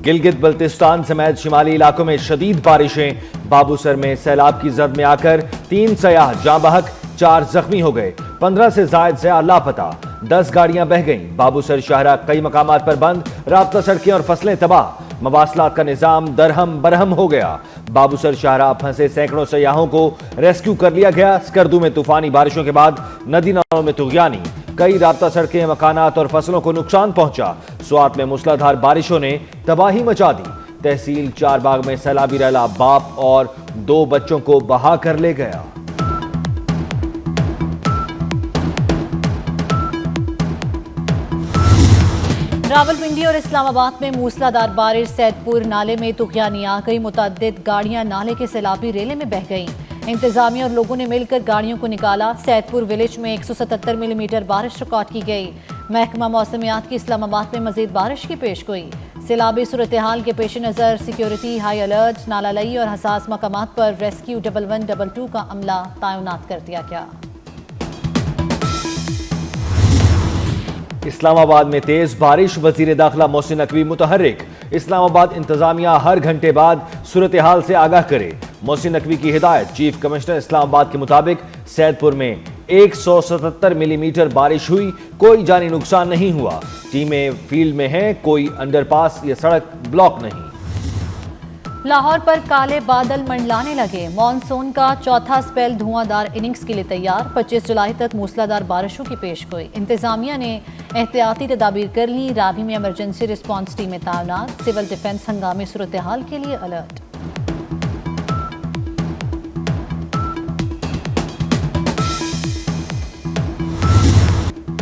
گلگت بلتستان سمیت شمالی علاقوں میں شدید بارشیں، بابوسر میں سیلاب کی زد میں آ کر 3 سیاح جاں بحق، 4 زخمی ہو گئے، 15 سے زائد سیاح لاپتہ، 10 گاڑیاں بہہ گئیں، بابوسر شاہراہ کئی مقامات پر بند، رابطہ سڑکیں اور فصلیں تباہ، مواصلات کا نظام درہم برہم ہو گیا۔ بابوسر شاہراہ پھنسے سینکڑوں سیاحوں کو ریسکیو کر لیا گیا۔ اسکردو میں طوفانی بارشوں کے بعد ندی نالوں میں طغیانی، کئی رابطہ سڑکیں، مکانات اور فصلوں کو نقصان پہنچا۔ سوات میں موسلا دھار بارشوں نے تباہی مچا دی، تحصیل چار باغ میں سیلابی ریلا باپ اور 2 بچوں کو بہا کر لے گیا۔ راولپنڈی اور اسلام آباد میں موسلا دھار بارش، سید پور نالے میں طغیانی آ گئی، متعدد گاڑیاں نالے کے سیلابی ریلے میں بہہ گئیں، انتظامیہ اور لوگوں نے مل کر گاڑیوں کو نکالا۔ سید پور ولیج میں 177 ملی میٹر بارش ریکارڈ کی گئی۔ محکمہ موسمیات کی اسلام آباد میں مزید بارش کی پیشگوئی۔ سیلابی صورتحال کے پیش نظر سیکیورٹی ہائی الرٹ، نالہ لئی اور حساس مقامات پر ریسکیو 1122 کا عملہ تعینات کر دیا گیا۔ اسلام آباد میں تیز بارش، وزیر داخلہ محسن نقوی متحرک، اسلام آباد انتظامیہ ہر گھنٹے بعد صورتحال سے آگاہ کرے۔ محسن نقوی کی ہدایت۔ چیف کمشنر اسلام آباد کے مطابق سید پور میں 177 ملی میٹر بارش ہوئی، کوئی جانی نقصان نہیں ہوا، ٹیمیں فیلڈ میں ہیں، کوئی انڈر پاس یا سڑک بلاک نہیں۔ لاہور پر کالے بادل منڈلانے لگے، مون سون کا چوتھا سپیل دھواں دار اننگز کے لیے تیار، 25 جولائی تک موسلا دھار بارشوں کی پیشگوئی۔ انتظامیہ نے احتیاطی تدابیر کر لی، راوی میں ایمرجنسی رسپانس ٹیمیں تعینات، سول ڈیفنس ہنگامی صورتحال کے لیے الرٹ۔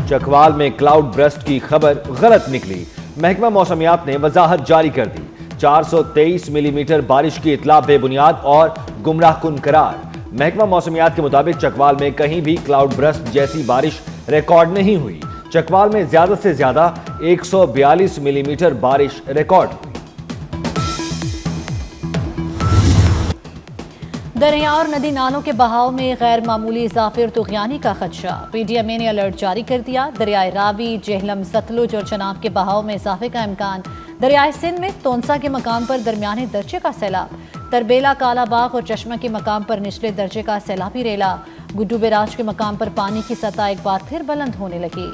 چکوال میں کلاؤڈ برسٹ کی خبر غلط نکلی، محکمہ موسمیات نے وضاحت جاری کر دی، 423 ملی میٹر بارش کی اطلاع بے بنیاد اور گمراہ کن قرار۔ محکمہ موسمیات کے مطابق چکوال میں کہیں بھی کلاؤڈ برسٹ جیسی بارش ریکارڈ نہیں ہوئی، چکوال میں زیادہ سے زیادہ 142 ملی میٹر بارش ریکارڈ ہوئی۔ دریا اور ندی نالوں کے بہاؤ میں غیر معمولی اضافے اور طغیانی کا خدشہ، پی ڈی ایم اے نے الرٹ جاری کر دیا، دریائے راوی، جہلم، ستلج اور چناب کے بہاؤ میں اضافے کا امکان، دریائے سندھ میں تونسا کے مقام پر درمیانے درجے کا سیلاب، تربیلا، کالا باغ اور چشمہ کے مقام پر نچلے درجے کا سیلابی ریلا، گڈو بیراج کے مقام پر پانی کی سطح ایک بار پھر بلند ہونے لگی۔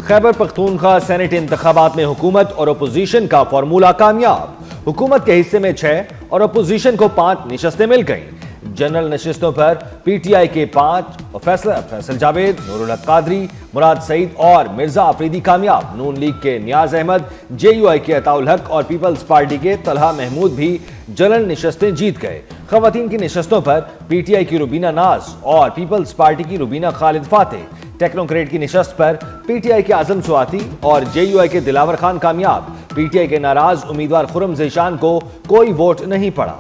خیبر پختونخوا سینٹ انتخابات میں حکومت اور اپوزیشن کا فارمولہ کامیاب، حکومت کے حصے میں 6 اور اپوزیشن کو 5 نشستیں مل گئیں۔ جنرل نشستوں پر پی ٹی آئی کے 5 اور فیصل جاوید، نور الحق قادری، مراد سعید اور مرزا آفریدی کامیاب، نون لیگ کے نیاز احمد، جے یو آئی کے عطاء الحق اور پیپلز پارٹی کے طلحہ محمود بھی جنرل نشستیں جیت گئے۔ خواتین کی نشستوں پر پی ٹی آئی کی روبینہ ناز اور پیپلز پارٹی کی روبینہ خالد فاتح، ٹیکنوکریٹ کی نشست پر پی ٹی آئی کے اعظم سواتی اور جے یو آئی کے دلاور خان کامیاب، پی ٹی آئی کے ناراض امیدوار خرم ذیشان کو کوئی ووٹ نہیں پڑا۔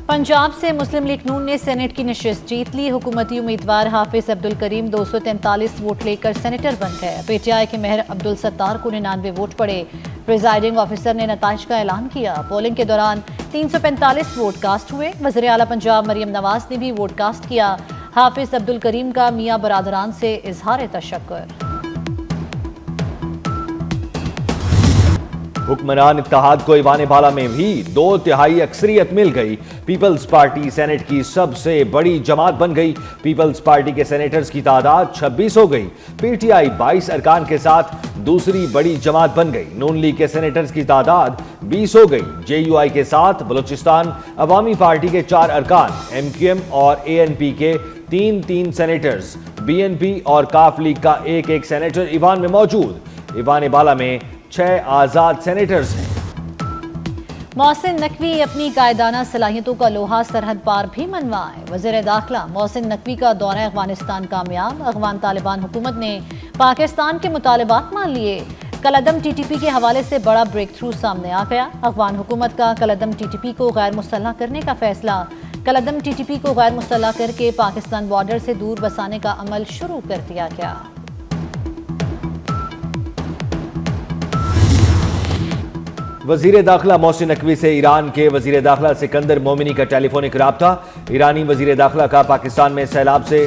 پنجاب سے مسلم لیگ نون نے سینٹ کی نشست جیت لی، حکومتی امیدوار حافظ عبدالکریم 243 ووٹ لے کر سینیٹر بن گئے، پی ٹی آئی کے مہر عبدالستار کو 99 ووٹ پڑے۔ پریزائڈنگ آفیسر نے نتائج کا اعلان کیا، پولنگ کے دوران 345 ووٹ کاسٹ ہوئے، وزیر اعلیٰ پنجاب مریم نواز نے بھی ووٹ کاسٹ کیا، حافظ عبدالکریم کا میاں برادران سے اظہار تشکر۔ حکمران اتحاد کو ایوان بالا میں بھی 2/3 اکثریت مل گئی، پیپلز پارٹی سینٹ کی سب سے بڑی جماعت بن گئی، پیپلز پارٹی کے سینیٹرز کی تعداد 26 ہو گئی، پی ٹی آئی 22 ارکان کے ساتھ دوسری بڑی جماعت بن گئی، نون لیگ کے سینیٹرز کی تعداد 20 ہو گئی، جے یو آئی کے ساتھ بلوچستان عوامی پارٹی کے 4 ارکان، ایم کیو ایم اور اے این پی کے 3 سینیٹرز، بی این پی اور کاف لیگ کا 1 سینیٹر ایوان میں موجود، ایوان بالا میں 6 آزاد سینیٹرز ہیں۔ محسن نقوی اپنی قائدانہ صلاحیتوں کا لوہا سرحد پار بھی منوائے، وزیر داخلہ محسن نقوی کا دورہ افغانستان کامیاب، افغان طالبان حکومت نے پاکستان کے مطالبات مان لیے، کالعدم ٹی ٹی پی کے حوالے سے بڑا بریک تھرو سامنے آ گیا، افغان حکومت کا کالعدم ٹی ٹی پی کو غیر مسلح کرنے کا فیصلہ، کالعدم ٹی ٹی پی کو غیر مسلح کر کے پاکستان بارڈر سے دور بسانے کا عمل شروع کر دیا گیا۔ وزیر داخلہ محسن نقوی سے ایران کے وزیر داخلہ سکندر مومنی کا ٹیلی فونک رابطہ۔ ایرانی وزیر داخلہ کا پاکستان میں سیلاب سے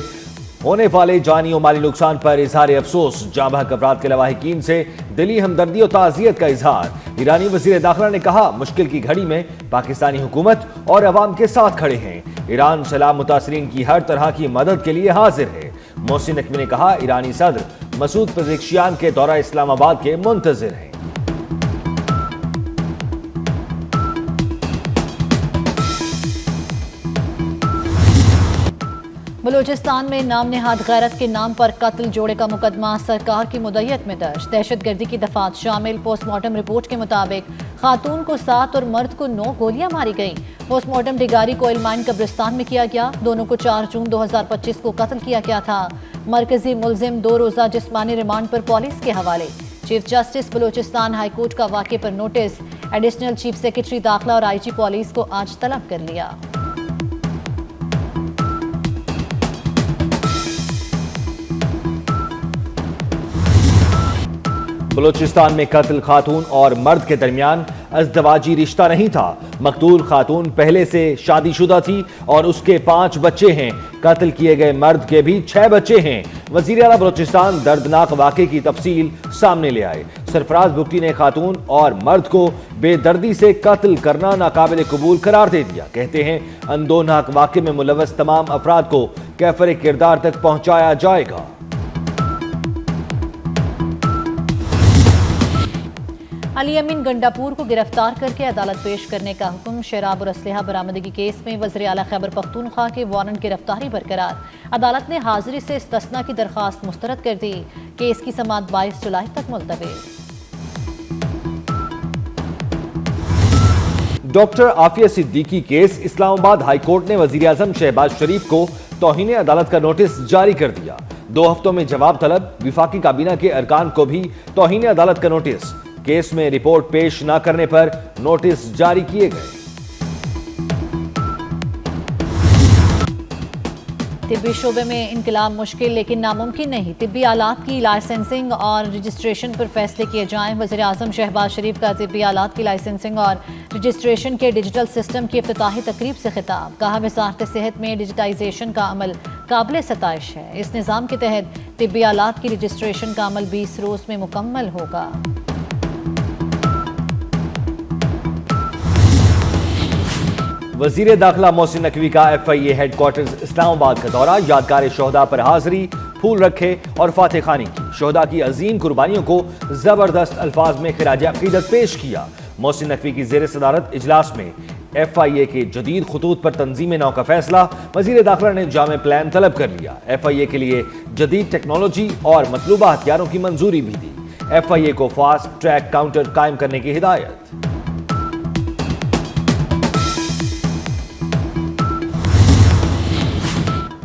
ہونے والے جانی و مالی نقصان پر اظہار افسوس، جاں بحق افراد کے لواحقین سے دلی ہمدردی و تعزیت کا اظہار۔ ایرانی وزیر داخلہ نے کہا مشکل کی گھڑی میں پاکستانی حکومت اور عوام کے ساتھ کھڑے ہیں، ایران سیلاب متاثرین کی ہر طرح کی مدد کے لیے حاضر ہے۔ محسن نقوی نے کہا ایرانی صدر مسعود پزیکشیان کے دورہ اسلام آباد کے منتظر ہیں۔ بلوچستان میں نام نہاد غیرت کے نام پر قتل جوڑے کا مقدمہ سرکار کی مدعیت میں درج۔ دہشت گردی کی دفعات شامل پوسٹ مارٹم رپورٹ کے مطابق خاتون کو 7 اور مرد کو 9 گولیاں ماری گئیں۔ پوسٹ مارٹم ڈگاری کوئل مائن قبرستان میں کیا گیا، دونوں کو 4 جون 2025 کو قتل کیا گیا تھا۔ مرکزی ملزم 2 روزہ جسمانی ریمانڈ پر پولیس کے حوالے۔ Chief justice Balochistan high court کا واقعے پر نوٹس، ایڈیشنل چیف سیکرٹری داخلہ اور آئی جی پولیس کو آج طلب کر لیا۔ بلوچستان میں قتل خاتون اور مرد کے درمیان ازدواجی رشتہ نہیں تھا۔ مقتول خاتون پہلے سے شادی شدہ تھی اور اس کے 5 بچے ہیں۔ قتل کیے گئے مرد کے بھی 6 بچے ہیں۔ وزیر اعلیٰ بلوچستان دردناک واقعے کی تفصیل سامنے لے آئے۔ سرفراز بگٹی نے خاتون اور مرد کو بے دردی سے قتل کرنا ناقابل قبول قرار دے دیا۔ کہتے ہیں اندوہناک واقعے میں ملوث تمام افراد کو کیفر کردار تک پہنچایا جائے گا۔ علی امین گنڈاپور کو گرفتار کر کے عدالت پیش کرنے کا حکم۔ شراب اور اسلحہ برآمدگی کیس میں وزیر اعلیٰ خیبر پختونخوا کے وارنٹ گرفتاری برقرار۔ عدالت نے حاضری سے استثناء کی درخواست مسترد کر دی۔ کیس کی سماعت 22 جولائی تک ملتوی۔ ڈاکٹر عافیہ صدیقی کیس، اسلام آباد ہائی کورٹ نے وزیر اعظم شہباز شریف کو توہین عدالت کا نوٹس جاری کر دیا۔ 2 ہفتوں میں جواب طلب۔ وفاقی کابینہ کے ارکان کو بھی توہین عدالت کا نوٹس۔ کیس میں رپورٹ پیش نہ کرنے پر نوٹس جاری کیے گئے۔ طبی شعبے میں انقلاب مشکل لیکن ناممکن نہیں۔ طبی آلات کی لائسنسنگ اور رجسٹریشن پر فیصلے کیے جائیں۔ وزیر اعظم شہباز شریف کا طبی آلات کی لائسنسنگ اور رجسٹریشن کے ڈیجیٹل سسٹم کی افتتاحی تقریب سے خطاب۔ کہا وزارت صحت میں ڈیجیٹائزیشن کا عمل قابل ستائش ہے۔ اس نظام کے تحت طبی آلات کی رجسٹریشن کا عمل 20 روز میں مکمل ہوگا۔ وزیر داخلہ محسن نقوی کا FIA ہیڈ کوارٹرز اسلام آباد کا دورہ۔ یادگار شہداء پر حاضری، پھول رکھے اور فاتح خوانی کی۔ شہداء کی عظیم قربانیوں کو زبردست الفاظ میں خراج عقیدت پیش کیا۔ محسن نقوی کی زیر صدارت اجلاس میں FIA کے جدید خطوط پر تنظیم نو کا فیصلہ۔ وزیر داخلہ نے جامع پلان طلب کر لیا۔ FIA کے لیے جدید ٹیکنالوجی اور مطلوبہ ہتھیاروں کی منظوری بھی دی۔ FIA کو فاسٹ ٹریک کاؤنٹر قائم کرنے کی ہدایت۔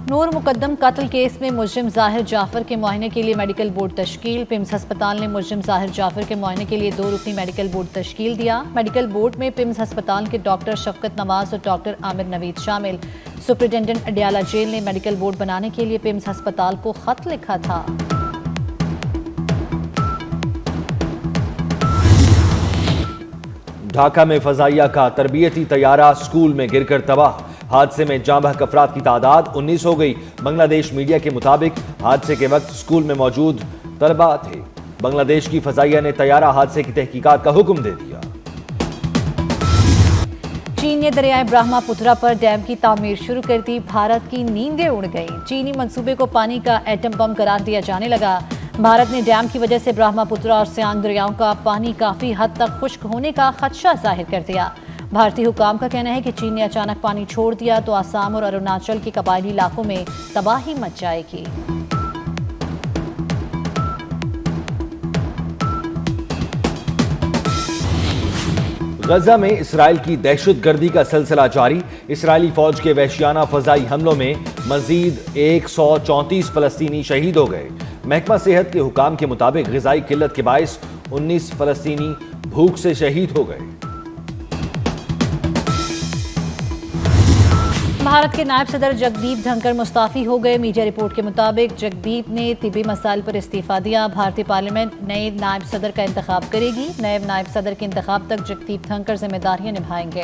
نور مقدم قتل کیس میں ملزم ظاہر جعفر کے معائنے کے لیے میڈیکل بورڈ تشکیل۔ پمز ہسپتال نے ملزم ظاہر جعفر کے معائنے کے لیے 2 رکنی میڈیکل بورڈ تشکیل دیا۔ میڈیکل بورڈ میں پمز ہسپتال کے ڈاکٹر شفقت نواز اور ڈاکٹر عامر نوید شامل۔ سپرنٹینڈنٹ اڈیالہ جیل نے میڈیکل بورڈ بنانے کے لیے پمز ہسپتال کو خط لکھا تھا۔ ڈھاکہ میں فضائیہ کا تربیتی طیارہ سکول میں گر کر تباہ۔ حادثے میں جاں بحق افراد کی تعداد 19 ہو گئی۔ بنگلہ دیش میڈیا کے مطابق حادثے کے وقت سکول میں موجود طلباء تھے۔ بنگلہ دیش کی فضائیہ نے طیارہ حادثے کی تحقیقات کا حکم دے دیا۔ چین نے دریائے برہما پترا پر ڈیم کی تعمیر شروع کر دی۔ بھارت کی نیندیں اڑ گئیں۔ چینی منصوبے کو پانی کا ایٹم بم قرار دیا جانے لگا۔ بھارت نے ڈیم کی وجہ سے برہما پترا اور سیانگ دریاؤں کا پانی کافی حد تک خشک ہونے کا خدشہ ظاہر کر دیا۔ بھارتی حکام کا کہنا ہے کہ چین نے اچانک پانی چھوڑ دیا تو آسام اور اروناچل کے قبائلی علاقوں میں تباہی مچ جائے گی۔ غزہ میں اسرائیل کی دہشت گردی کا سلسلہ جاری۔ اسرائیلی فوج کے وحشیانہ فضائی حملوں میں مزید 134 فلسطینی شہید ہو گئے۔ محکمہ صحت کے حکام کے مطابق غذائی قلت کے باعث 19 فلسطینی بھوک سے شہید ہو گئے۔ بھارت کے نائب صدر جگدیپ دھنکر مستعفی ہو گئے۔ میڈیا رپورٹ کے مطابق جگدیپ نے طبی مسائل پر استعفیٰ دیا۔ بھارتی پارلیمنٹ نئے نائب صدر کا انتخاب کرے گی۔ نئے نائب صدر کے انتخاب تک جگدیپ دھنکر ذمہ داریاں نبھائیں گے۔